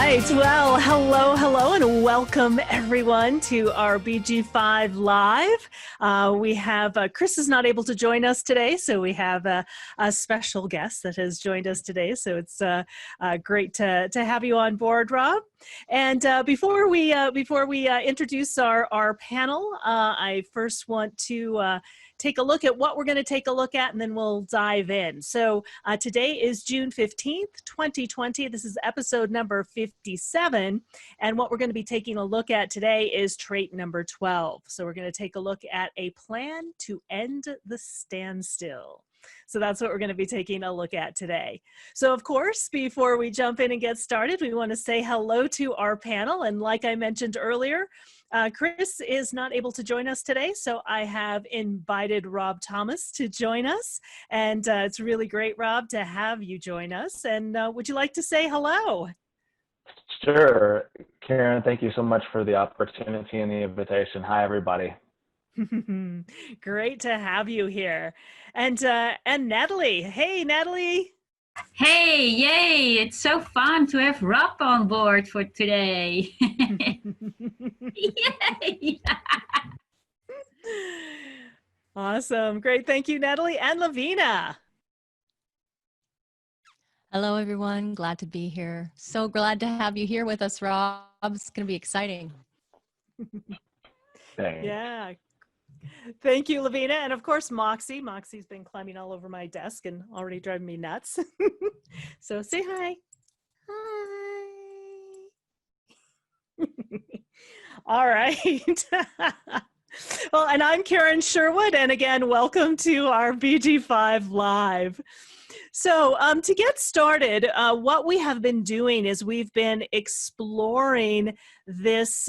right. Well, hello, and welcome everyone to our BG5 Live. We have, Chris is not able to join us today, so we have a special guest that has joined us today. So it's great to have you on board, Rob. And before we introduce our panel, I first want to take a look at what we're going to take a look at, and then we'll dive in. So today is June 15th, 2020. This is episode number 57. And what we're going to be taking a look at today is trait number 12. So we're going to take a look at a plan to end the standstill. So that's what we're going to be taking a look at today. So of course, before we jump in and get started, we want to say hello to our panel. And like I mentioned earlier, Chris is not able to join us today, so I have invited Rob Thomas to join us. And it's really great, Rob, to have you join us. And would you like to say hello? Sure. Karen, thank you so much for the opportunity and the invitation. Hi, everybody. Great to have you here. And Natalie. Hey, Natalie. Hey, yay! It's so fun to have Rob on board for today. Yay! Awesome. Great. Thank you, Natalie. And Lavina. Hello, everyone. Glad to be here. So glad to have you here with us, Rob. It's going to be exciting. Thanks. Yeah. Thank you, Lavina. And of course, Moxie. Moxie's been climbing all over my desk and already driving me nuts. So say hi. Hi. All right. Well, and I'm Karen Sherwood. And again, welcome to our BG5 Live. So to get started, what we have been doing is we've been exploring this,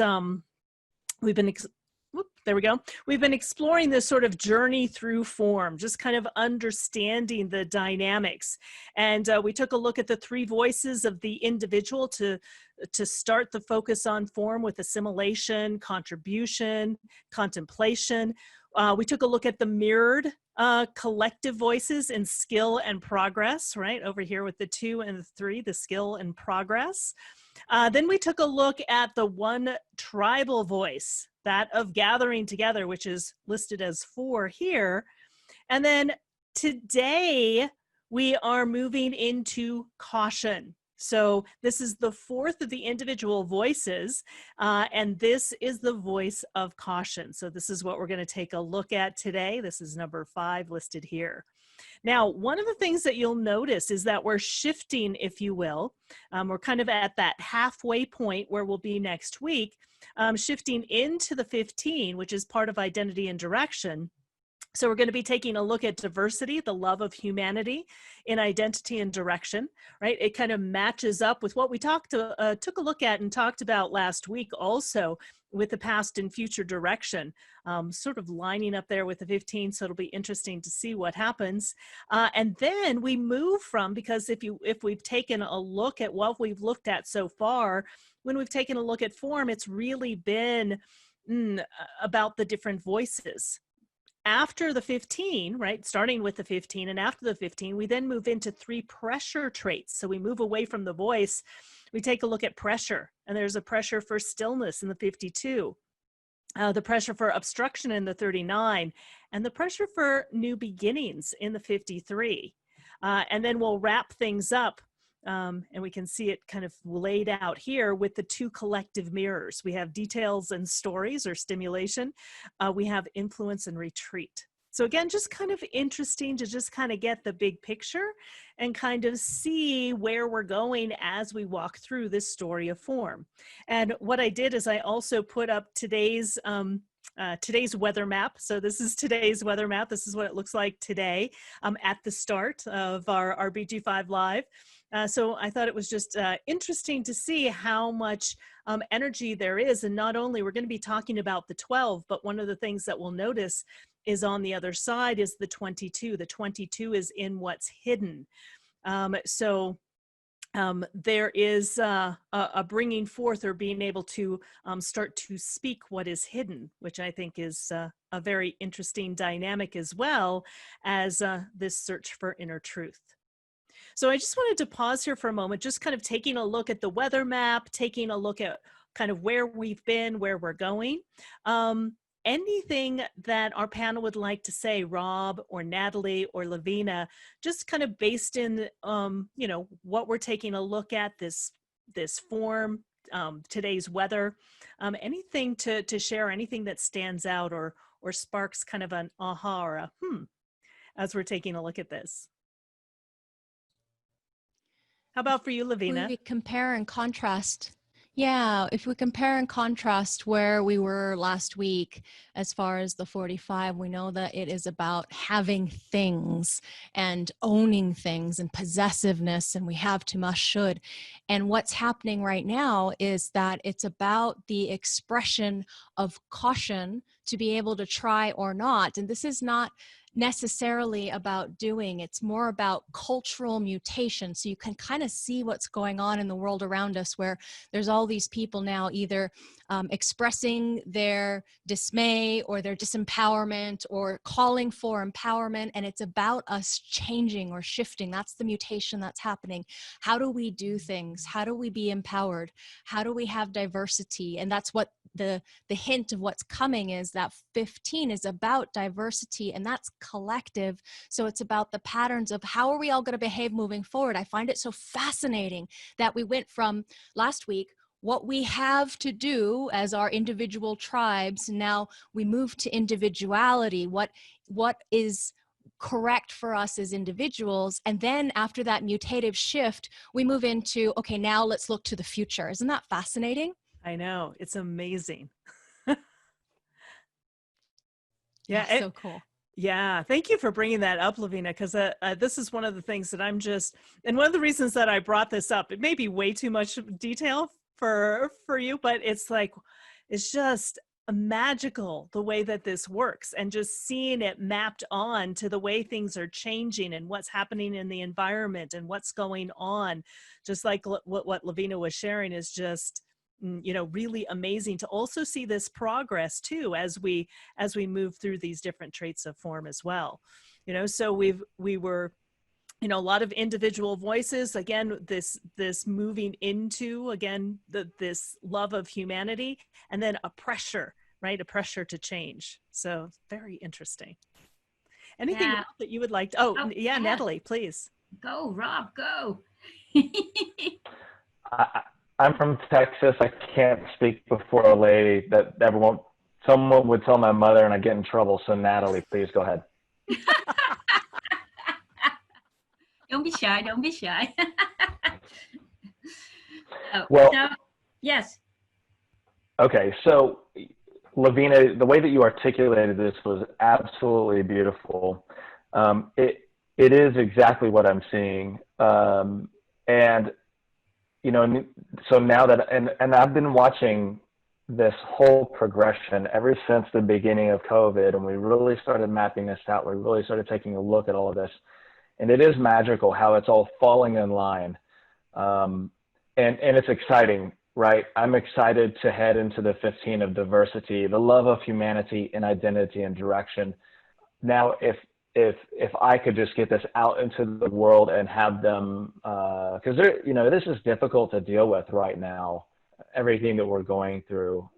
We've been exploring this sort of journey through form, just kind of understanding the dynamics. And we took a look at the three voices of the individual to start the focus on form with assimilation, contribution, contemplation. We took a look at the mirrored collective voices in skill and progress, right? Over here with the 2 and the 3, the skill and progress. Then we took a look at the one tribal voice, that of gathering together, which is listed as 4 here. And then today we are moving into caution. So this is the 4th of the individual voices, and this is the voice of caution. So this is what we're going to take a look at today. This is number 5 listed here. Now, one of the things that you'll notice is that we're shifting, if you will. We're kind of at that halfway point where we'll be next week, shifting into the 15, which is part of identity and direction. So we're going to be taking a look at diversity, the love of humanity in identity and direction, right? It kind of matches up with what we took a look at and talked about last week also with the past and future direction, sort of lining up there with the 15. So it'll be interesting to see what happens. And then we move from, because if we've taken a look at what we've looked at so far, when we've taken a look at form, it's really been about the different voices. After the 15, right, starting with the 15 and after the 15, we then move into 3 pressure traits. So we move away from the voice. We take a look at pressure, and there's a pressure for stillness in the 52, the pressure for obstruction in the 39, and the pressure for new beginnings in the 53. And then we'll wrap things up. And we can see it kind of laid out here with the 2 collective mirrors. We have details and stories or stimulation. We have influence and retreat. So again, just kind of interesting to just kind of get the big picture and kind of see where we're going as we walk through this story of form. And what I did is I also put up today's weather map. So this is today's weather map. This is what it looks like today at the start of our BG5 Live. So I thought it was just interesting to see how much energy there is. And not only we're going to be talking about the 12, but one of the things that we'll notice is on the other side is the 22. The 22 is in what's hidden. There is a bringing forth or being able to start to speak what is hidden, which I think is a very interesting dynamic as well as this search for inner truth. So I just wanted to pause here for a moment, just kind of taking a look at the weather map, taking a look at kind of where we've been, where we're going. Anything that our panel would like to say, Rob or Natalie or Lavina, just kind of based in, you know, what we're taking a look at, this form, today's weather, anything to share, anything that stands out or sparks kind of an aha or a as we're taking a look at this. How about for you, Lavina? We compare and contrast. Yeah, if we compare and contrast where we were last week, as far as the 45, we know that it is about having things and owning things and possessiveness, and we have to, must, should. And what's happening right now is that it's about the expression of caution to be able to try or not. And this is not necessarily about doing, it's more about cultural mutation. So you can kind of see what's going on in the world around us, where there's all these people now either expressing their dismay or their disempowerment or calling for empowerment, and it's about us changing or shifting. That's the mutation that's happening. How do we do things? How do we be empowered? How do we have diversity? And that's what the hint of what's coming is, that 15 is about diversity, and that's collective. So it's about the patterns of how are we all going to behave moving forward. I find it so fascinating that we went from last week, what we have to do as our individual tribes, now we move to individuality, what is correct for us as individuals. And then after that mutative shift, we move into, okay, now let's look to the future. Isn't that fascinating? I know, it's amazing. Yeah, so cool. Yeah, thank you for bringing that up, Lavina, because this is one of the things that I'm just, and one of the reasons that I brought this up, it may be way too much detail for you, but it's like, it's just magical the way that this works, and just seeing it mapped on to the way things are changing and what's happening in the environment and what's going on, just like what Lavina was sharing is just, you know, really amazing to also see this progress too as we move through these different traits of form as well. You know, so we were, you know, a lot of individual voices, again, this moving into, again, this love of humanity, and then a pressure, right? A pressure to change. So very interesting. Anything else that you would like to, yeah, Natalie, please. Go, Rob, go. I'm from Texas. I can't speak before a lady that someone would tell my mother and I get in trouble. So Natalie, please go ahead. Don't be shy. Don't be shy. Yes. Okay. So Lavina, the way that you articulated this was absolutely beautiful. It is exactly what I'm seeing. And you know, so now that, and I've been watching this whole progression ever since the beginning of COVID, and we really started mapping this out. We really started taking a look at all of this, and it is magical how it's all falling in line. And it's exciting, right? I'm excited to head into the 15 of diversity, the love of humanity and identity and direction. Now, if I could just get this out into the world and have them, because you know, this is difficult to deal with right now, everything that we're going through.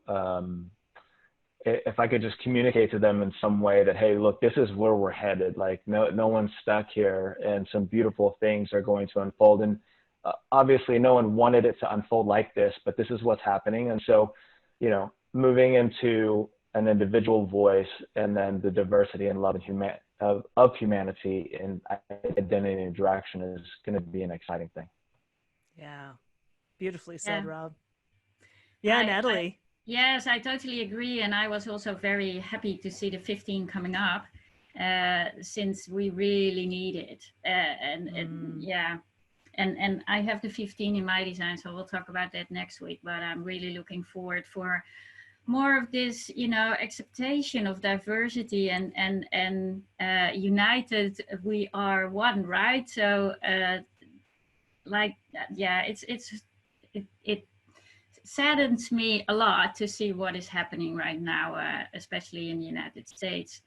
If I could just communicate to them in some way that, hey, look, this is where we're headed. Like, no one's stuck here, and some beautiful things are going to unfold. And obviously, no one wanted it to unfold like this, but this is what's happening. And so, you know, moving into an individual voice, and then the diversity and love and of humanity and identity and direction is going to be an exciting thing. Yeah, beautifully said, Rob. Yeah, Natalie. Yes, I totally agree. And I was also very happy to see the 15 coming up, since we really need it. And I have the 15 in my design, so we'll talk about that next week. But I'm really looking forward for more of this, you know, acceptation of diversity and united we are one, right? So it saddens me a lot to see what is happening right now, especially in the United States.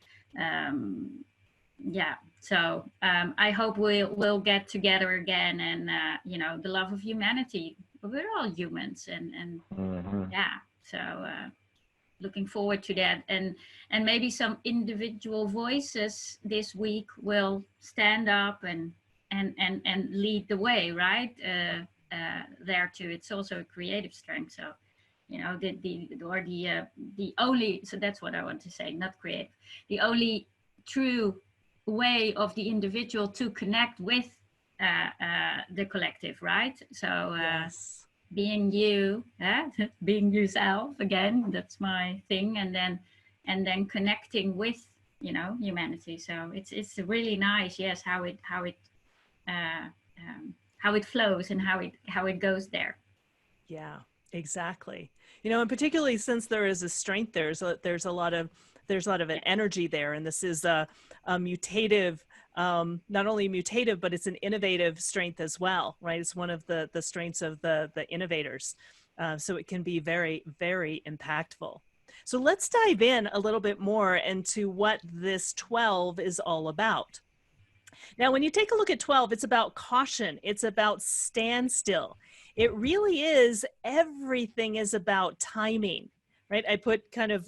So I hope we'll get together again, and you know, the love of humanity. We're all humans, and yeah. So looking forward to that, and maybe some individual voices this week will stand up and lead the way, right? There too. It's also a creative strength. So you know, the only, so that's what I want to say, not creative, the only true way of the individual to connect with the collective, right? So Yes. being you, being yourself again, that's my thing, and then connecting with, you know, humanity. So it's really nice, yes, how it uh, how it flows and how it goes there. Yeah, exactly. You know, and particularly since there is a strength, there's a lot of an energy there, and this is a mutative, not only mutative, but it's an innovative strength as well, right? It's one of the strengths of the innovators, so it can be very, very impactful. So let's dive in a little bit more into what this 12 is all about. Now, when you take a look at 12, it's about caution. It's about standstill. It really is, everything is about timing, right? I put kind of,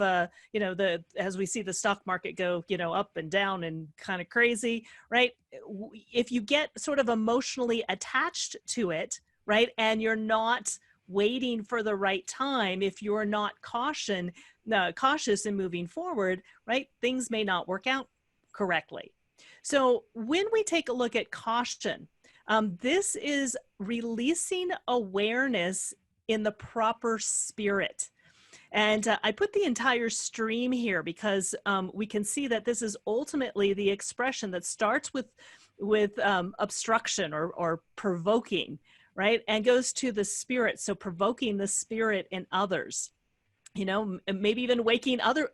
you know, as we see the stock market go, you know, up and down and kind of crazy, right? If you get sort of emotionally attached to it, right, and you're not waiting for the right time, if you're not cautious in moving forward, right, things may not work out correctly. So when we take a look at caution, this is releasing awareness in the proper spirit. And I put the entire stream here because we can see that this is ultimately the expression that starts with obstruction or provoking, right? And goes to the spirit. So provoking the spirit in others, you know, maybe even waking other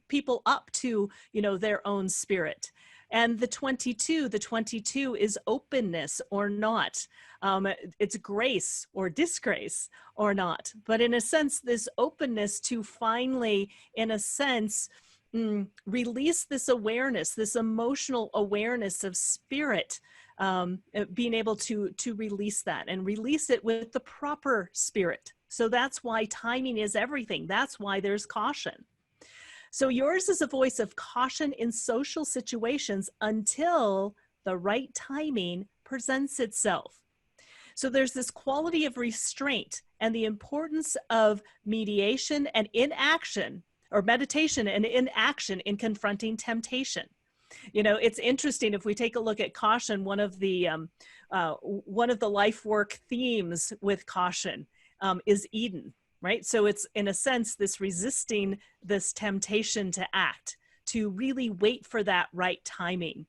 people up to, you know, their own spirit. And the 22 is openness or not. It's grace or disgrace or not. But in a sense, this openness to finally, in a sense, release this awareness, this emotional awareness of spirit, being able to release that and release it with the proper spirit. So that's why timing is everything. That's why there's caution. So yours is a voice of caution in social situations until the right timing presents itself. So there's this quality of restraint and the importance of mediation and inaction, or meditation and inaction in confronting temptation. You know, it's interesting, if we take a look at caution, one of the life work themes with caution is Eden. Right? So it's, in a sense, this resisting this temptation to act, to really wait for that right timing.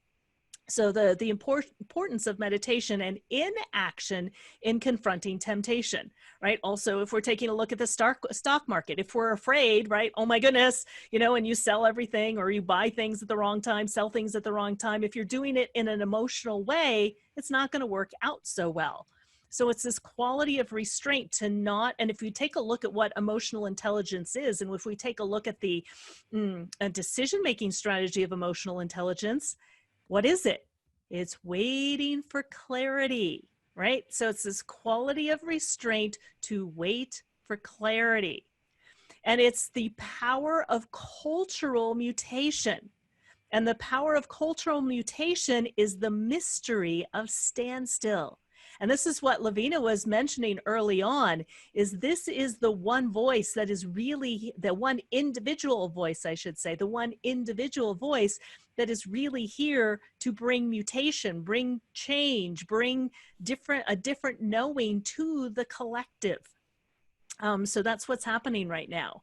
So the importance of meditation and inaction in confronting temptation, right? Also, if we're taking a look at the stock market, if we're afraid, right? Oh my goodness, you know, and you sell everything, or you buy things at the wrong time, sell things at the wrong time. If you're doing it in an emotional way, it's not going to work out so well. So it's this quality of restraint to not, and if you take a look at what emotional intelligence is, and if we take a look at the decision-making strategy of emotional intelligence, what is it? It's waiting for clarity, right? So it's this quality of restraint to wait for clarity. And it's the power of cultural mutation. And the power of cultural mutation is the mystery of standstill. And this is what Lavina was mentioning early on, is this is the one voice that is really, the one individual voice, I should say, the one individual voice that is really here to bring mutation, bring change, bring a different knowing to the collective. So that's what's happening right now.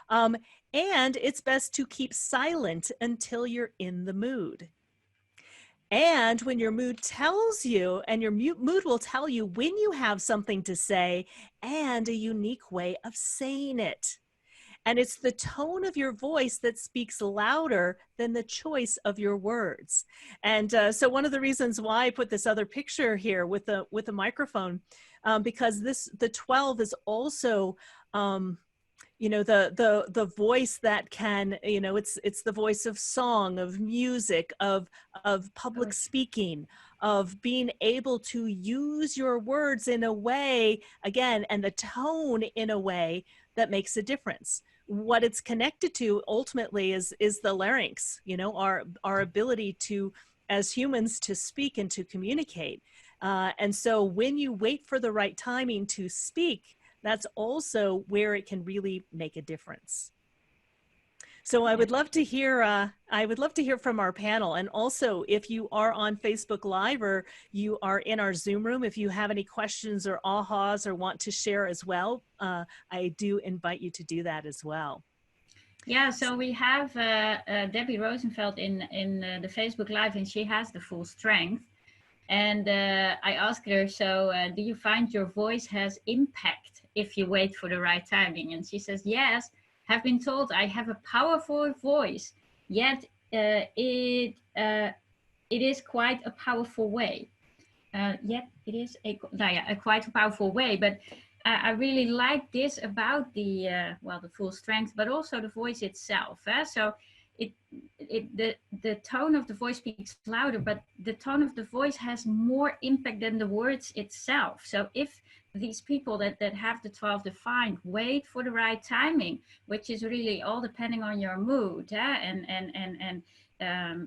And it's best to keep silent until you're in the mood. And when your mood tells you, and your mood will tell you when you have something to say and a unique way of saying it. And it's the tone of your voice that speaks louder than the choice of your words. And so one of the reasons why I put this other picture here with the microphone, because the 12 is also you know, the voice that can, you know, it's the voice of song, of music, of public speaking, of being able to use your words in a way, again, and the tone in a way that makes a difference. What it's connected to ultimately is the larynx, you know, our ability to, as humans, to speak and to communicate. And so when you wait for the right timing to speak, that's also where it can really make a difference. So I would love to hear, from our panel. And also, if you are on Facebook Live or you are in our Zoom room, if you have any questions or ahas or want to share as well, I do invite you to do that as well. Yeah, so we have Debbie Rosenfeld in the Facebook Live, and she has the full strength. And I asked her, so do you find your voice has impact if you wait for the right timing? And she says, yes, have been told I have a powerful voice, yet it is quite a powerful way. Yet it is a quite a powerful way, but I really like this about the full strength, but also the voice itself. So the tone of the voice speaks louder, but the tone of the voice has more impact than the words itself. So if these people that have the 12 defined wait for the right timing, which is really all depending on your mood, and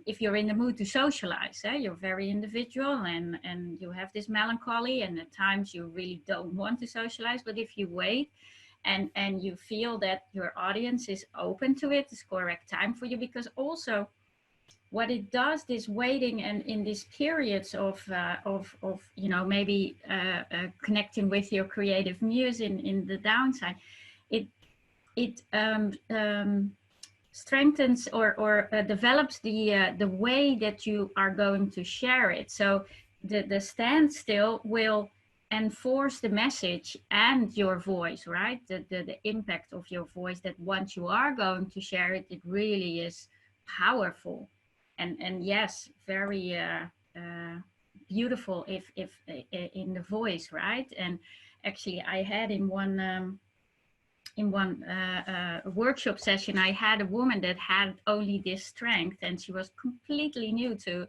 if you're in the mood to socialize, you're very individual and you have this melancholy, and at times you really don't want to socialize. But if you wait and you feel that your audience is open to it, it's correct time for you. Because also what it does, this waiting and in these periods of you know, maybe connecting with your creative muse in the downside, it strengthens or develops the way that you are going to share it. So the standstill will enforce the message and your voice, right? The impact of your voice, that once you are going to share it, it really is powerful. And yes, very beautiful if in the voice, right? And actually I had in one workshop session, I had a woman that had only this strength, and she was completely new to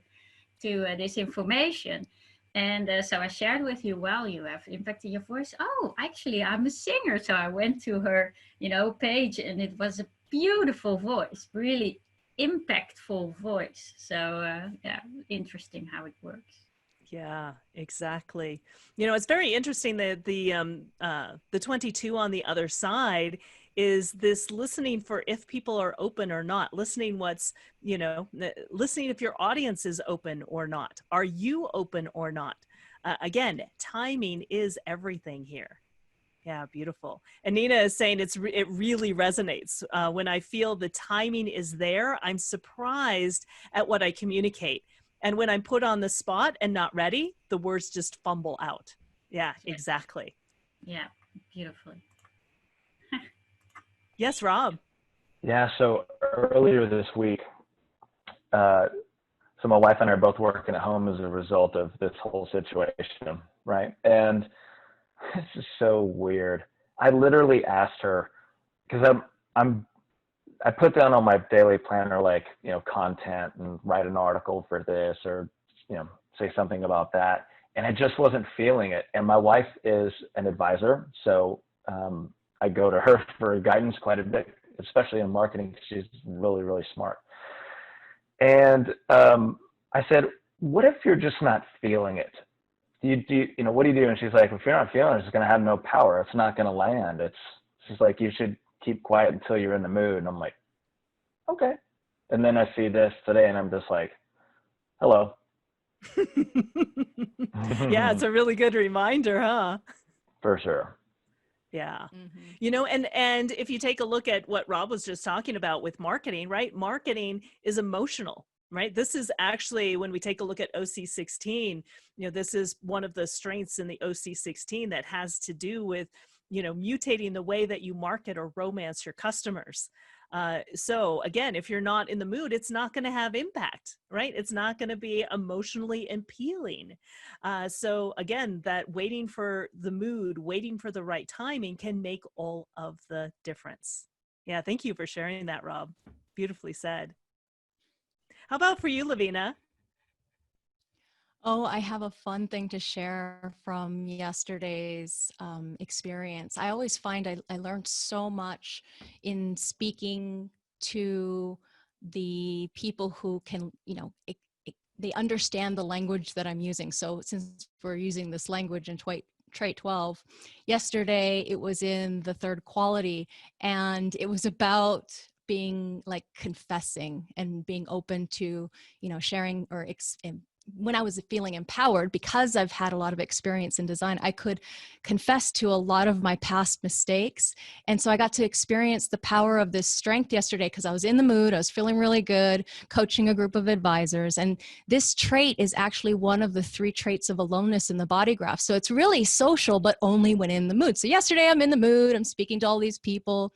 this information. And so I shared with you, well, you have impact in your voice. Oh, actually, I'm a singer. So I went to her, you know, page, and it was a beautiful voice, really impactful voice. So yeah, interesting how it works. Yeah, exactly. You know, it's very interesting that the 22 on the other side is this listening for if people are open or not, listening what's, you know, listening if your audience is open or not. Are you open or not? Again, timing is everything here. Yeah, beautiful. And Nina is saying it really resonates. When I feel the timing is there, I'm surprised at what I communicate. And when I'm put on the spot and not ready, the words just fumble out. Yeah, exactly. Yeah, beautifully. Yes, Rob. Yeah, so earlier this week, so my wife and I are both working at home as a result of this whole situation, right? And it's just so weird. I literally asked her, because I put down on my daily planner, like, you know, content and write an article for this, or, you know, say something about that. And I just wasn't feeling it. And my wife is an advisor, so I go to her for guidance quite a bit, especially in marketing. She's really, really smart. And I said, what if you're just not feeling it? You know, what do you do? And she's like, if you're not feeling it, it's going to have no power. It's not going to land. She's like, you should keep quiet until you're in the mood. And I'm like, okay. And then I see this today and I'm just like, hello. Yeah, it's a really good reminder, huh? For sure. Yeah. You know, and if you take a look at what Rob was just talking about with marketing, right? Marketing is emotional, right? This is actually, when we take a look at OC16, you know, this is one of the strengths in the OC16 that has to do with, you know, mutating the way that you market or romance your customers. So again, if you're not in the mood, it's not going to have impact, right? It's not going to be emotionally appealing. So again, that waiting for the mood, waiting for the right timing can make all of the difference. Yeah, thank you for sharing that, Rob. Beautifully said. How about for you, Lavina? Oh, I have a fun thing to share from yesterday's experience. I always find I learned so much in speaking to the people who can, they understand the language that I'm using. So since we're using this language in trait 12, yesterday it was in the third quality, and it was about being like confessing and being open to, sharing or when I was feeling empowered, because I've had a lot of experience in design, I could confess to a lot of my past mistakes. And so I got to experience the power of this strength yesterday because I was in the mood. I was feeling really good, coaching a group of advisors. And this trait is actually one of the 3 traits of aloneness in the body graph. So it's really social, but only when in the mood. So yesterday I'm in the mood, I'm speaking to all these people.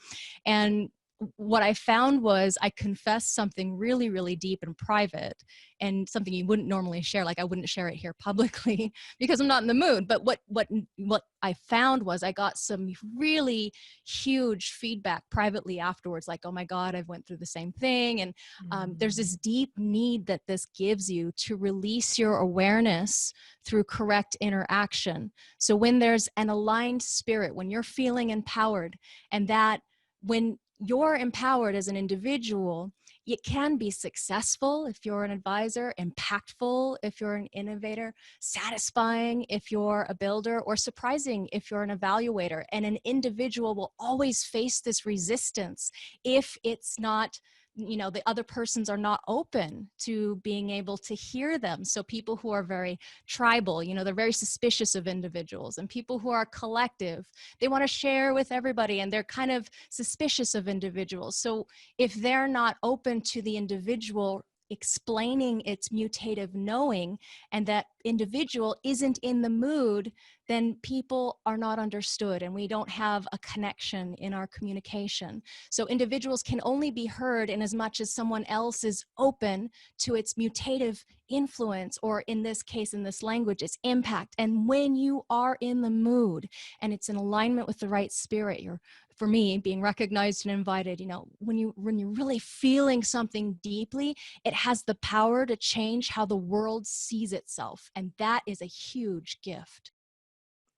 And what I found was I confessed something really, really deep and private, and something you wouldn't normally share. Like I wouldn't share it here publicly because I'm not in the mood. But what I found was I got some really huge feedback privately afterwards, like, oh my God, I've went through the same thing. And there's this deep need that this gives you to release your awareness through correct interaction. So when there's an aligned spirit, when you're feeling empowered, and that when you're empowered as an individual, it can be successful if you're an advisor, impactful if you're an innovator, satisfying if you're a builder, or surprising if you're an evaluator. And an individual will always face this resistance if it's not, the other persons are not open to being able to hear them. So people who are very tribal, they're very suspicious of individuals, and people who are collective, they want to share with everybody, and they're kind of suspicious of individuals. So if they're not open to the individual explaining its mutative knowing, and that individual isn't in the mood, then people are not understood, and we don't have a connection in our communication. So individuals can only be heard in as much as someone else is open to its mutative influence, or in this case, in this language, its impact. And when you are in the mood and it's in alignment with the right spirit, you're, for me, being recognized and invited, when you're really feeling something deeply, it has the power to change how the world sees itself. And that is a huge gift.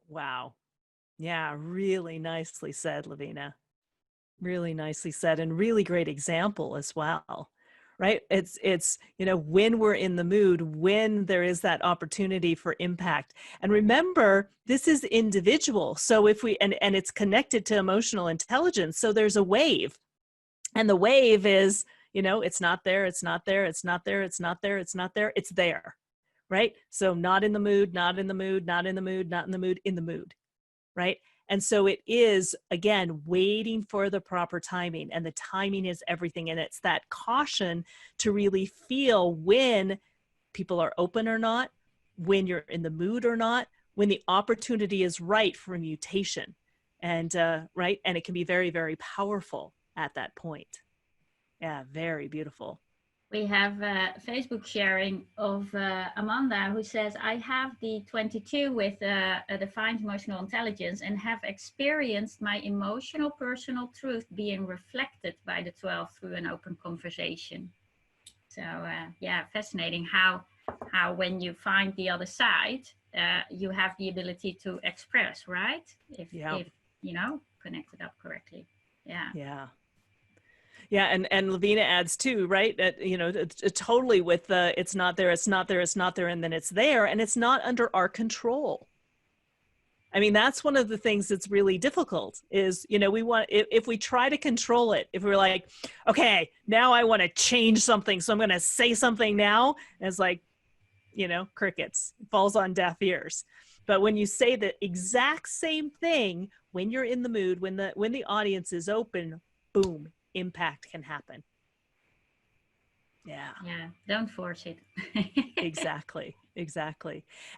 Wow. Yeah, really nicely said, Lavina. Really nicely said, and really great example as well, right? It's when we're in the mood, when there is that opportunity for impact. And remember, this is individual. So if we, and it's connected to emotional intelligence. So there's a wave, and the wave is, it's not there, it's not there, it's not there, it's not there, it's not there, it's there, right? So not in the mood, not in the mood, not in the mood, not in the mood, in the mood, right? And so it is, again, waiting for the proper timing, and the timing is everything. And it's that caution to really feel when people are open or not, when you're in the mood or not, when the opportunity is right for mutation. And right. And it can be very, very powerful at that point. Yeah. Very beautiful. We have Facebook sharing of Amanda, who says, I have the 22 with a defined emotional intelligence and have experienced my emotional personal truth being reflected by the 12 through an open conversation. So yeah, fascinating how when you find the other side, you have the ability to express, right? If connect it up correctly. Yeah. Yeah. Yeah, and Lavina adds too, right? That totally with the it's not there, it's not there, it's not there, and then it's there, and it's not under our control. I mean, that's one of the things that's really difficult is, we want, if we try to control it, if we're like, okay, now I want to change something, so I'm going to say something now, and it's like, crickets, falls on deaf ears. But when you say the exact same thing, when you're in the mood, when the audience is open, boom, impact can happen. Yeah, don't force it. Exactly.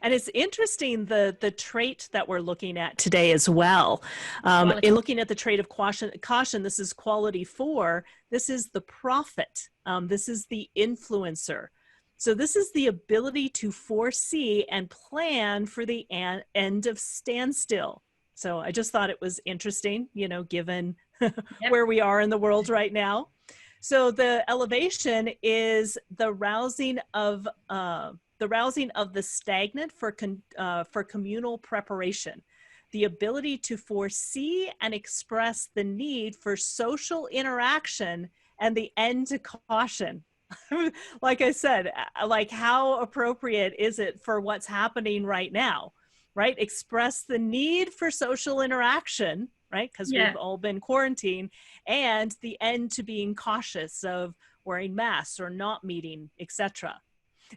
And it's interesting, the trait that we're looking at today as well. In looking at the trait of caution, this is quality 4. This is the prophet. This is the influencer. So this is the ability to foresee and plan for the end of standstill. So I just thought it was interesting, given where we are in the world right now. So the elevation is the rousing of the stagnant for communal preparation, the ability to foresee and express the need for social interaction, and the end to caution. Like I said, like how appropriate is it for what's happening right now, right? Express the need for social interaction, right? Because we've all been quarantined, and the end to being cautious of wearing masks or not meeting, etc.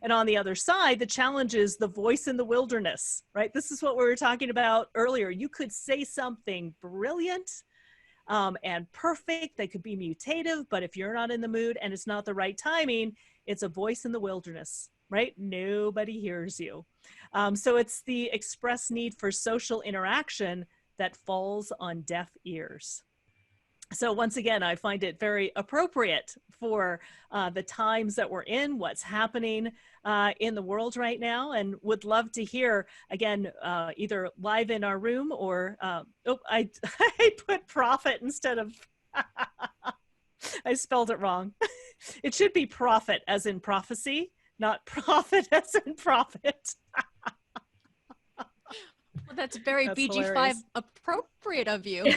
And on the other side, the challenge is the voice in the wilderness, right? This is what we were talking about earlier. You could say something brilliant and perfect. They could be mutative, but if you're not in the mood and it's not the right timing, it's a voice in the wilderness, right? Nobody hears you. So it's the express need for social interaction that falls on deaf ears. So once again, I find it very appropriate for the times that we're in, what's happening in the world right now, and would love to hear, again, either live in our room or, I put prophet instead of, I spelled it wrong. It should be prophet as in prophecy, not prophet as in prophet. Well, that's very That's BG5 hilarious. appropriate of you.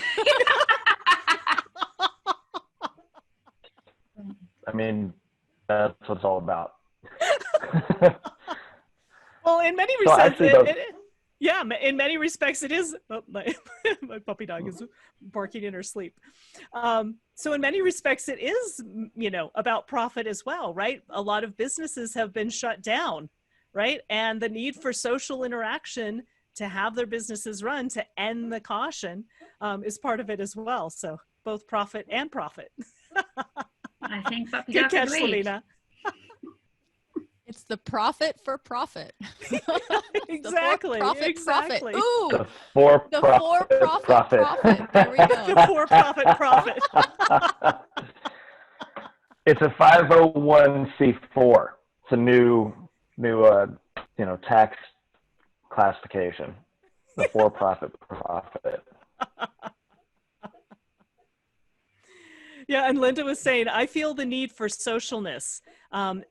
I mean, that's what it's all about. Well, in many So respects, actually, in many respects, it is. Oh, my puppy dog is barking in her sleep. So in many respects, it is, about profit as well, right? A lot of businesses have been shut down, right? And the need for social interaction to have their businesses run, to end the caution, is part of it as well. So both profit and profit. I think Puppy Good Dog catch, agreed. Lavina. It's the profit for profit. Exactly. Profit. Ooh, the for the profit for-profit. There we go. The for-profit profit. It's a 501c4. It's a new tax classification. The for-profit profit. Yeah, and Linda was saying, I feel the need for socialness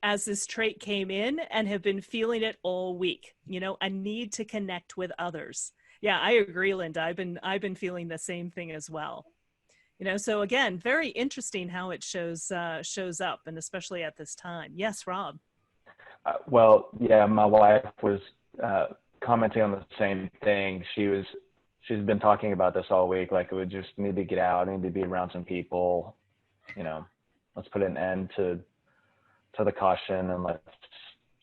as this trait came in, and have been feeling it all week. A need to connect with others. Yeah, I agree, Linda. I've been feeling the same thing as well. So again, very interesting how it shows up, and especially at this time. Yes, Rob. Well, yeah, my wife was commenting on the same thing. She's been talking about this all week. Like, it would just need to get out, need to be around some people. Let's put an end to the caution, and let's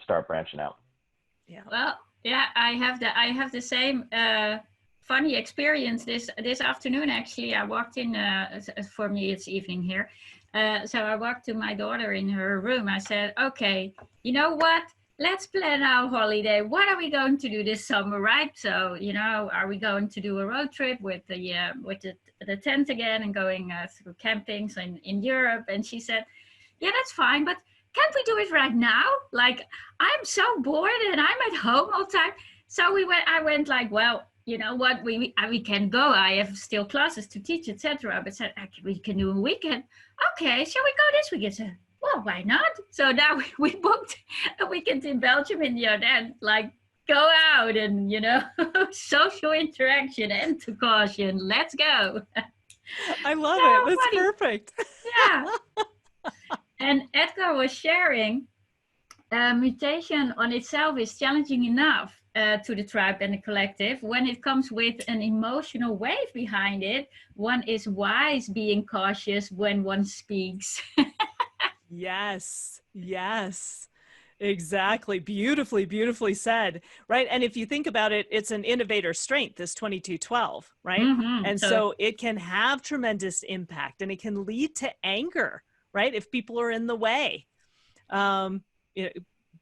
start branching out. Yeah. Well, yeah, I have the same funny experience this afternoon. Actually, I walked in. For me, it's evening here. So I walked to my daughter in her room. I said, "Okay, you know what? Let's plan our holiday. What are we going to do this summer, right? So, are we going to do a road trip with the tent again and going through campings in Europe?" And she said, "Yeah, that's fine, but can't we do it right now? Like, I'm so bored and I'm at home all the time." So I went like, "Well, you know what? We can go. I have still classes to teach, etc." But said, "We can do a weekend." "Okay, shall we go this weekend?" So, well, why not? So now we booked a weekend in Belgium in the Ardennes, like, go out and, social interaction and to caution. Let's go. I love So it. That's funny. perfect. Yeah. And Edgar was sharing, mutation on itself is challenging enough to the tribe and the collective. When it comes with an emotional wave behind it, one is wise being cautious when one speaks. Yes. Exactly. Beautifully said. Right. And if you think about it, it's an innovator strength, this 2212, right? Mm-hmm. And so it can have tremendous impact, and it can lead to anger, right? If people are in the way. you know,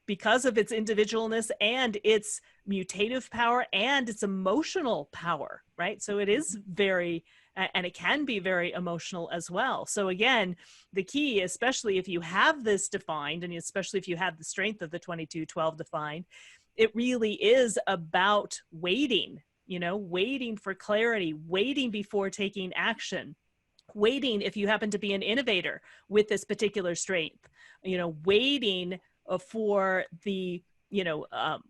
because of its individualness and its mutative power and its emotional power, right? So it is very, and it can be very emotional as well. So again, the key, especially if you have this defined, and especially if you have the strength of the 2212 defined, it really is about waiting, you know, waiting for clarity, waiting before taking action, waiting if you happen to be an innovator with this particular strength, you know, waiting for the, you know,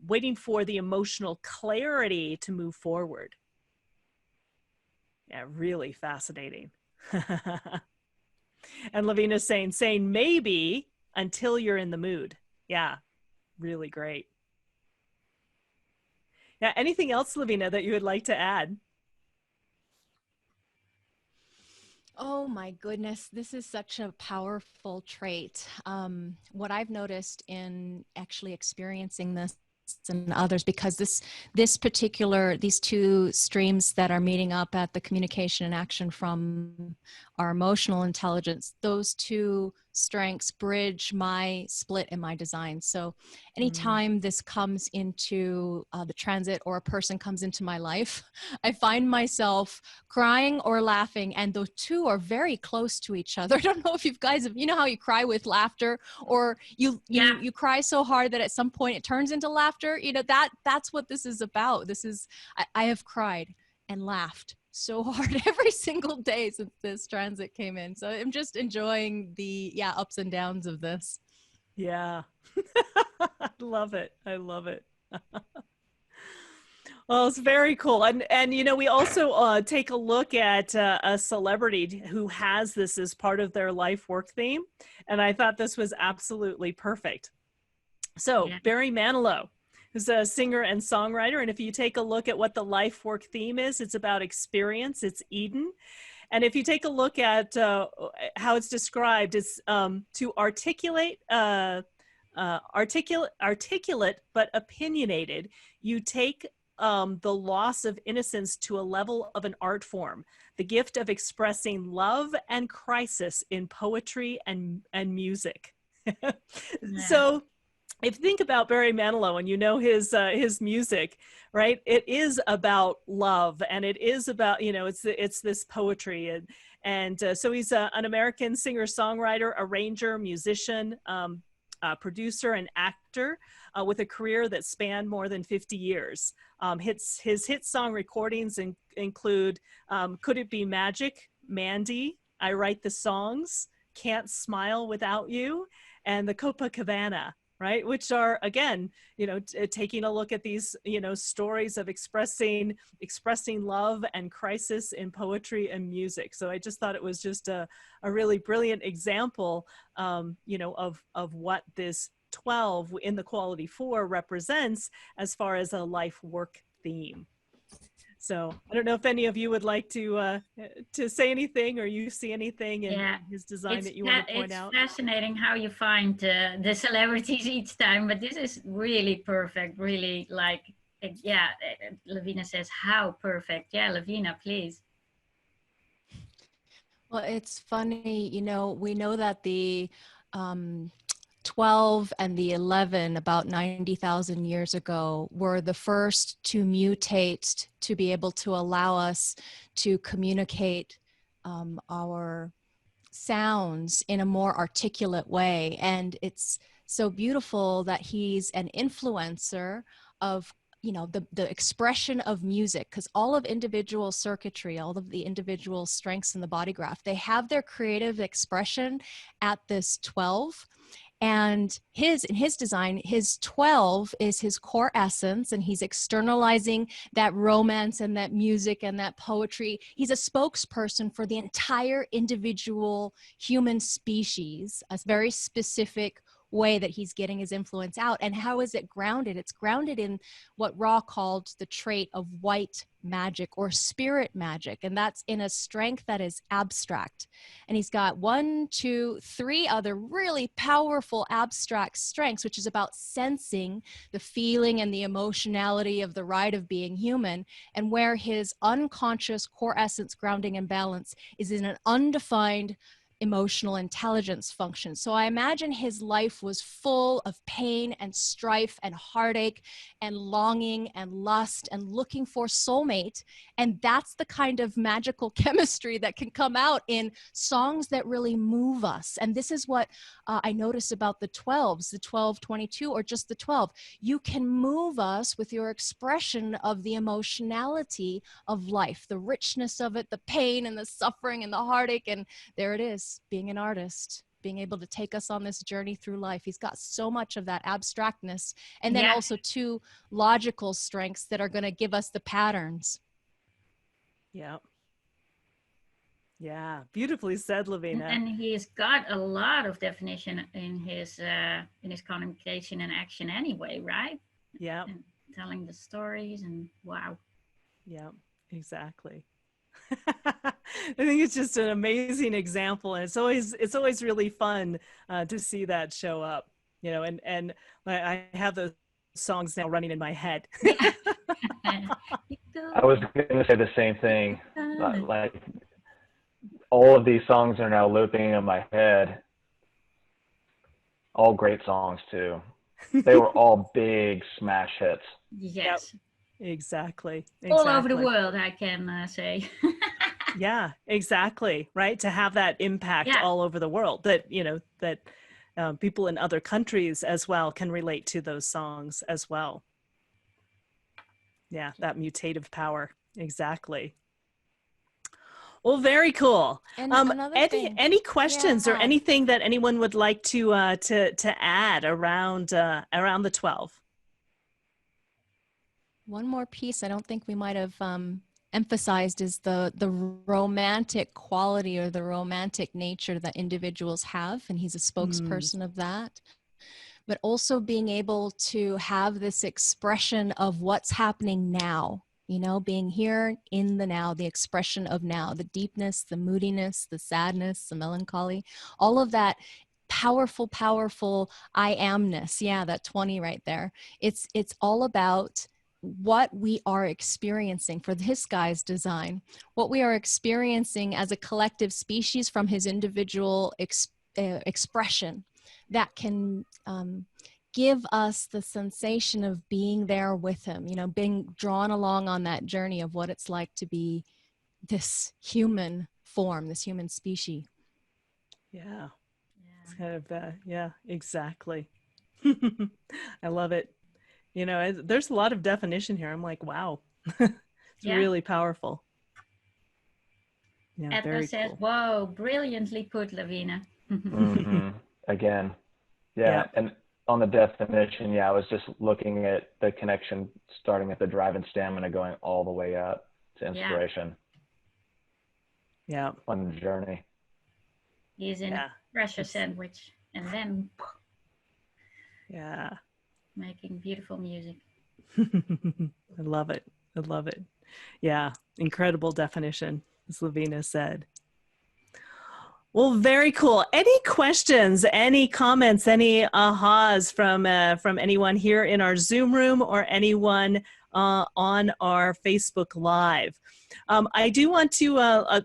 waiting for the emotional clarity to move forward. Yeah, really fascinating. And Lavina's saying maybe until you're in the mood. Yeah, really great. Yeah, anything else, Lavina, that you would like to add? Oh my goodness, this is such a powerful trait. What I've noticed in actually experiencing this and others, because these two streams that are meeting up at the communication and action from our emotional intelligence, those two strengths bridge my split in my design. So anytime this comes into the transit, or a person comes into my life, I find myself crying or laughing, and the two are very close to each other. I don't know if you guys have, you know how you cry with laughter, or you cry so hard that at some point it turns into laughter. You know, that's what this is about. I have cried and laughed so hard every single day since this transit came in. So I'm just enjoying the ups and downs of this. Yeah. I love it. I love it. Well, it's very cool. And you know, we also take a look at a celebrity who has this as part of their life work theme. And I thought this was absolutely perfect. So Barry Manilow, who's a singer and songwriter. And if you take a look at what the life work theme is, it's about experience. It's Eden. And if you take a look at how it's described, it's to articulate but opinionated. You take the loss of innocence to a level of an art form, the gift of expressing love and crisis in poetry and music. So if you think about Barry Manilow and you know his music, right? It is about love, and it is about, you know, it's this poetry, and so he's an American singer-songwriter, arranger, musician, producer, and actor with a career that spanned more than 50 years. His hit song recordings include "Could It Be Magic," "Mandy," "I Write the Songs," "Can't Smile Without You," and "The Copacabana." Right, which are, again, you know, taking a look at these, you know, stories of expressing love and crisis in poetry and music. So I just thought it was just a really brilliant example, you know, of what this 12 in the quality 4 represents as far as a life work theme. So I don't know if any of you would like to say anything, or you see anything in his design that you want to point out. It's fascinating how you find the celebrities each time, but this is really perfect. Really, like, Lavina says, how perfect. Yeah, Lavina, please. Well, it's funny, you know, we know that the 12 and the 11 about 90,000 years ago were the first to mutate to be able to allow us to communicate our sounds in a more articulate way. And it's so beautiful that he's an influencer of, you know, the expression of music, because all of individual circuitry, all of the individual strengths in the body graph, they have their creative expression at this 12. And in his design, his 12 is his core essence, and he's externalizing that romance and that music and that poetry. He's a spokesperson for the entire individual human species, a very specific way that he's getting his influence out. And how is it grounded? It's grounded in what Ra called the trait of white magic or spirit magic, and that's in a strength that is abstract. And he's got 1, 2, 3 other really powerful abstract strengths, which is about sensing the feeling and the emotionality of the ride of being human, and where his unconscious core essence grounding and balance is in an undefined emotional intelligence function. So I imagine his life was full of pain and strife and heartache and longing and lust and looking for soulmate. And that's the kind of magical chemistry that can come out in songs that really move us. And this is what I notice about the 12s, the 12, 22, or just the 12. You can move us with your expression of the emotionality of life, the richness of it, the pain and the suffering and the heartache. And there it is, being an artist, being able to take us on this journey through life. He's got so much of that abstractness, and then also two logical strengths that are going to give us the patterns. Yeah. Yeah. Beautifully said, Lavina. And he's got a lot of definition in his communication and action anyway, right? Yeah. And telling the stories, and wow. Yeah, exactly. I think it's just an amazing example, and it's always really fun to see that show up, you know, and I have those songs now running in my head. I was going to say the same thing. Like, all of these songs are now looping in my head. All great songs too. They were all big smash hits. Yes. Yep. Exactly. All over the world, I can say. Yeah, exactly. Right. To have that impact all over the world, that, you know, that people in other countries as well can relate to those songs as well. Yeah, that mutative power. Exactly. Well, very cool. And another thing, any questions or anything that anyone would like to add around the 12? One more piece I don't think we might have emphasized is the romantic quality or the romantic nature that individuals have, and he's a spokesperson of that. But also being able to have this expression of what's happening now, you know, being here in the now, the expression of now, the deepness, the moodiness, the sadness, the melancholy, all of that powerful I amness. Yeah, that 20 right there. It's all about what we are experiencing for this guy's design, what we are experiencing as a collective species from his individual expression that can give us the sensation of being there with him, you know, being drawn along on that journey of what it's like to be this human form, this human species. Yeah. It's kind of, yeah, exactly. I love it. You know, there's a lot of definition here. I'm like, wow, it's really powerful. Yeah, Edgar says, cool. "Whoa, brilliantly put, Lavina." Again, and on the definition, I was just looking at the connection starting at the drive and stamina, going all the way up to inspiration. Yeah, on the journey. He's in a pressure sandwich, and then making beautiful music. I love it. I love it. Yeah, incredible definition, as Lavina said. Well, very cool. Any questions, any comments, any ahas from anyone here in our Zoom room or anyone on our Facebook Live? I do want to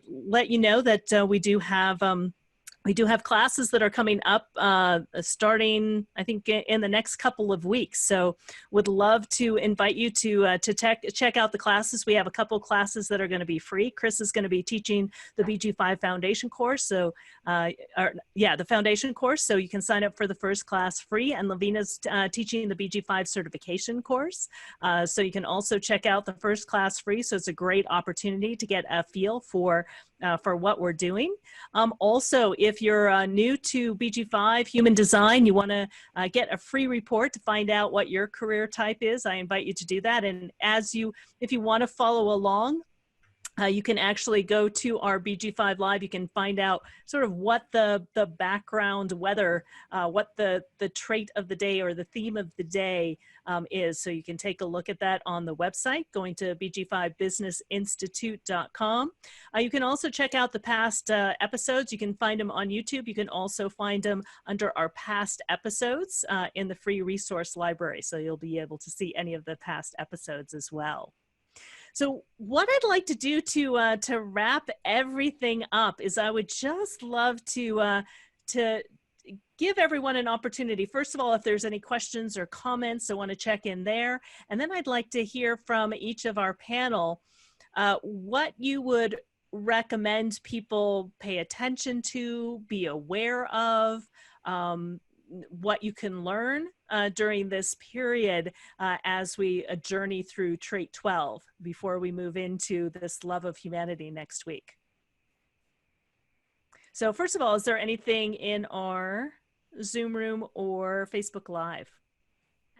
let you know that we do have classes that are coming up starting, I think, in the next couple of weeks. So would love to invite you to check out the classes. We have a couple classes that are going to be free. Chris is going to be teaching the BG5 foundation course. So the foundation course. So you can sign up for the first class free, and Lavina's teaching the BG5 certification course. So you can also check out the first class free. So it's a great opportunity to get a feel for what we're doing. Also, if you're new to BG5 Human Design, you want to get a free report to find out what your career type is, I invite you to do that. And if you want to follow along, you can actually go to our BG5 Live. You can find out sort of what the background weather, what the trait of the day or the theme of the day is. So you can take a look at that on the website, going to bg5businessinstitute.com. You can also check out the past episodes. You can find them on YouTube. You can also find them under our past episodes in the free resource library. So you'll be able to see any of the past episodes as well. So what I'd like to do to wrap everything up is I would just love to give everyone an opportunity. First of all, if there's any questions or comments, I want to check in there. And then I'd like to hear from each of our panel what you would recommend people pay attention to, be aware of, what you can learn during this period as we journey through trait 12 before we move into this love of humanity next week. So first of all, is there anything in our Zoom room or Facebook Live?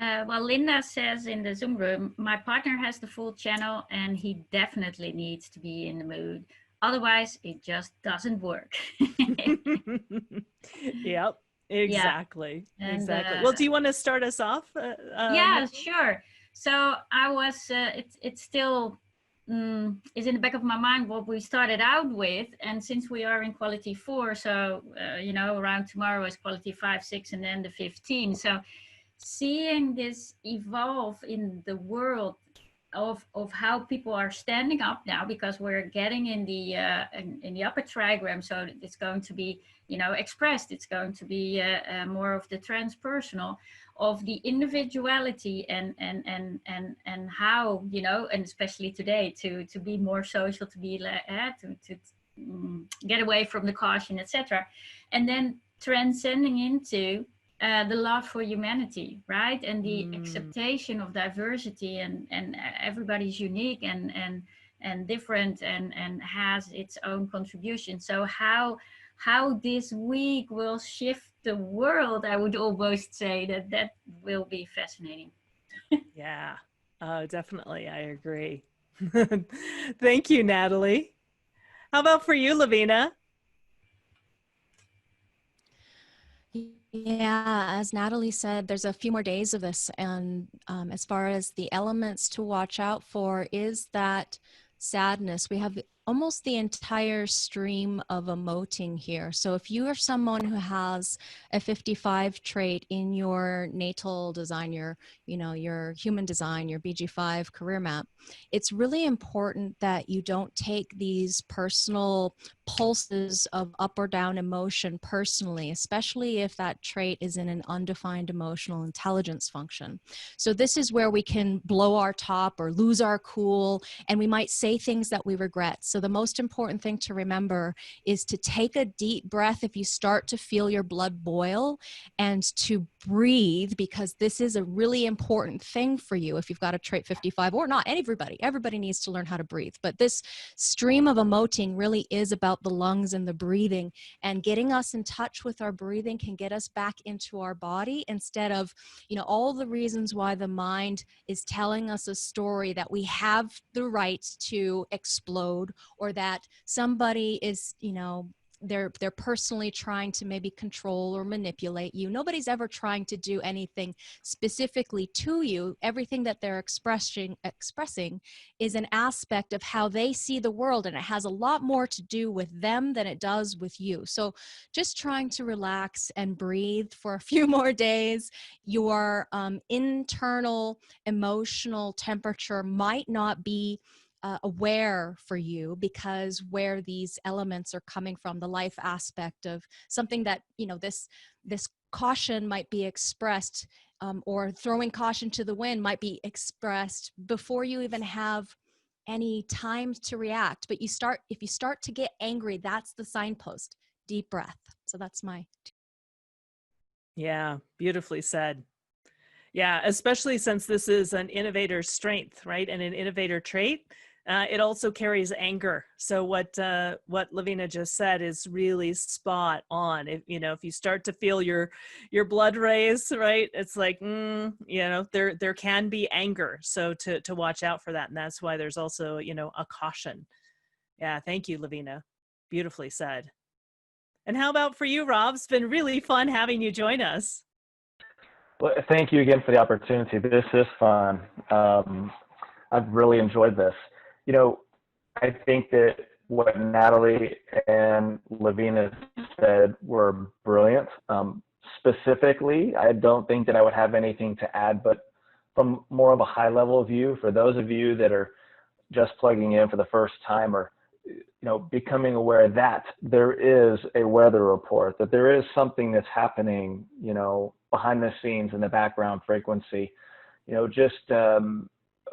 Well, Linda says in the Zoom room, my partner has the full channel and he definitely needs to be in the mood. Otherwise, it just doesn't work. Yep, exactly. Yeah. And, exactly. Well, do you want to start us off? Yeah, sure. So I was, it's still is in the back of my mind what we started out with. And since we are in quality 4, so, you know, around tomorrow is quality 5, 6, and then the 15. So seeing this evolve in the world of how people are standing up now, because we're getting in the upper trigram, so it's going to be, you know, expressed, it's going to be more of the transpersonal, of the individuality and how, you know, and especially today to be more social, to be to get away from the caution, etc., and then transcending into the love for humanity, right? And the acceptation of diversity, and everybody's unique and different and has its own contribution. So how this week will shift the world, I would almost say that will be fascinating. Yeah, definitely, I agree. Thank you, Natalie. How about for you, Lavina? Yeah, as Natalie said, there's a few more days of this. And as far as the elements to watch out for is that sadness. We have almost the entire stream of emoting here. So if you are someone who has a 55 trait in your natal design, your human design, your BG5 career map, it's really important that you don't take these personal pulses of up or down emotion personally, especially if that trait is in an undefined emotional intelligence function. So this is where we can blow our top or lose our cool, and we might say things that we regret. So the most important thing to remember is to take a deep breath if you start to feel your blood boil, and to breathe, because this is a really important thing for you if you've got a trait 55 or not. Everybody needs to learn how to breathe. But this stream of emoting really is about the lungs and the breathing, and getting us in touch with our breathing can get us back into our body, instead of, all the reasons why the mind is telling us a story that we have the right to explode, or that somebody is, they're personally trying to maybe control or manipulate you. Nobody's ever trying to do anything specifically to you. Everything that they're expressing is an aspect of how they see the world, and it has a lot more to do with them than it does with you. So just trying to relax and breathe for a few more days. Your internal emotional temperature might not be aware for you, because where these elements are coming from, the life aspect of something that, this caution might be expressed, or throwing caution to the wind might be expressed before you even have any time to react. But if you start to get angry, that's the signpost. Deep breath. So that's my. Yeah, beautifully said. Yeah, especially since this is an innovator's strength, right? And an innovator trait, it also carries anger. So what Lavina just said is really spot on. If you start to feel your blood raise, right? It's like, there can be anger. So to watch out for that, and that's why there's also a caution. Yeah, thank you, Lavina. Beautifully said. And how about for you, Rob? It's been really fun having you join us. Well, thank you again for the opportunity. This is fun. I've really enjoyed this. I think that what Natalie and Lavina said were brilliant. Specifically, I don't think that I would have anything to add, but from more of a high level view, for those of you that are just plugging in for the first time, or becoming aware that there is a weather report, that there is something that's happening, behind the scenes in the background frequency.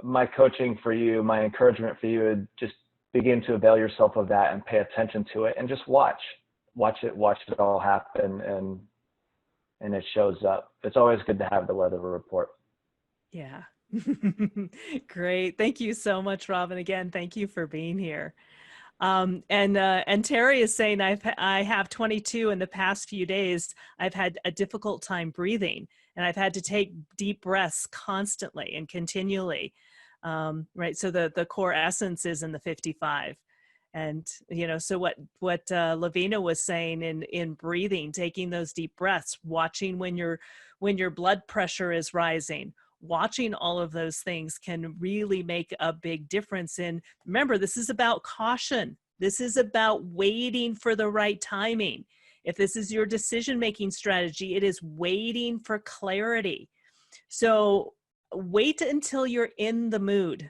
My coaching for you, my encouragement for you, would just begin to avail yourself of that and pay attention to it, and just watch it all happen, and it shows up. It's always good to have the weather report. Yeah. Great. Thank you so much, Robin. Again, thank you for being here. And Terry is saying, I have 22 in the past few days. I've had a difficult time breathing, and I've had to take deep breaths constantly and continually. Right. So the core essence is in the 55. And, so what Lavina was saying in breathing, taking those deep breaths, watching when your blood pressure is rising, watching all of those things can really make a big difference. And remember, this is about caution. This is about waiting for the right timing. If this is your decision-making strategy, it is waiting for clarity. So wait until you're in the mood.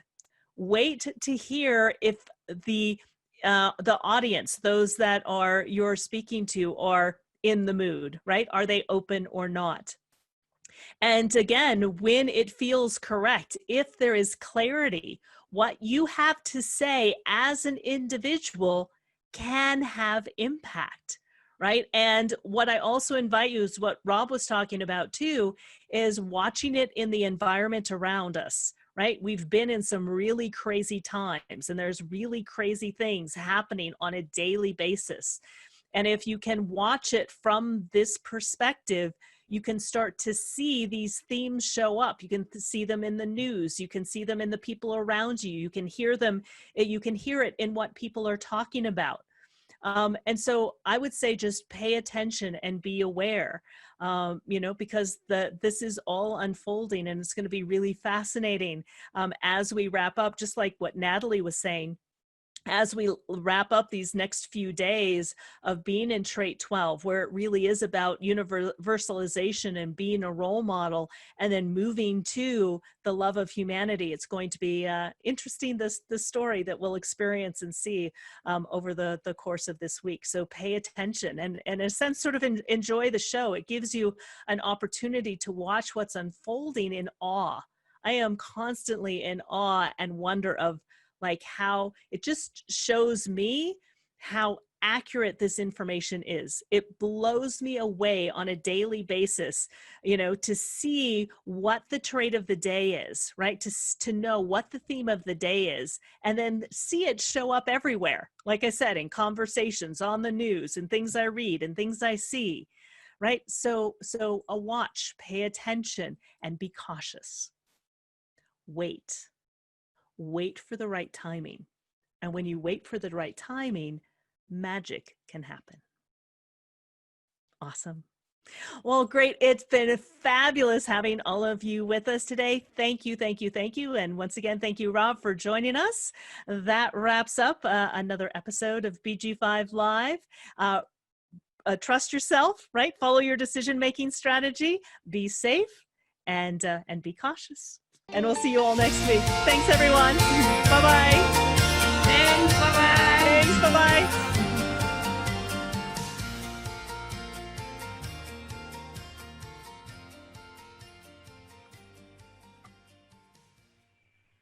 Wait to hear if the audience, those that you're speaking to, are in the mood, right? Are they open or not? And again, when it feels correct, if there is clarity, what you have to say as an individual can have impact, right? And what I also invite you is what Rob was talking about too, is watching it in the environment around us, right? We've been in some really crazy times, and there's really crazy things happening on a daily basis. And if you can watch it from this perspective, you can start to see these themes show up. You can see them in the news. You can see them in the people around you. You can hear them. You can hear it in what people are talking about. And so I would say just pay attention and be aware, because this is all unfolding, and it's going to be really fascinating as we wrap up, just like what Natalie was saying. As we wrap up these next few days of being in trait 12, where it really is about universalization and being a role model, and then moving to the love of humanity, it's going to be interesting, this story that we'll experience and see over the course of this week. So pay attention and in a sense, sort of enjoy the show. It gives you an opportunity to watch what's unfolding in awe. I am constantly in awe and wonder of how it just shows me how accurate this information is. It blows me away on a daily basis, to see what the trait of the day is, right? To know what the theme of the day is, and then see it show up everywhere. Like I said, in conversations, on the news, and things I read and things I see, right? So a watch, pay attention, and be cautious. Wait for the right timing. And when you wait for the right timing, magic can happen. Awesome. Well, great. It's been fabulous having all of you with us today. Thank you, thank you, thank you. And once again, thank you, Rob, for joining us. That wraps up another episode of BG5 Live. Trust yourself, right? Follow your decision-making strategy. Be safe and be cautious. And we'll see you all next week. Thanks, everyone. Bye-bye.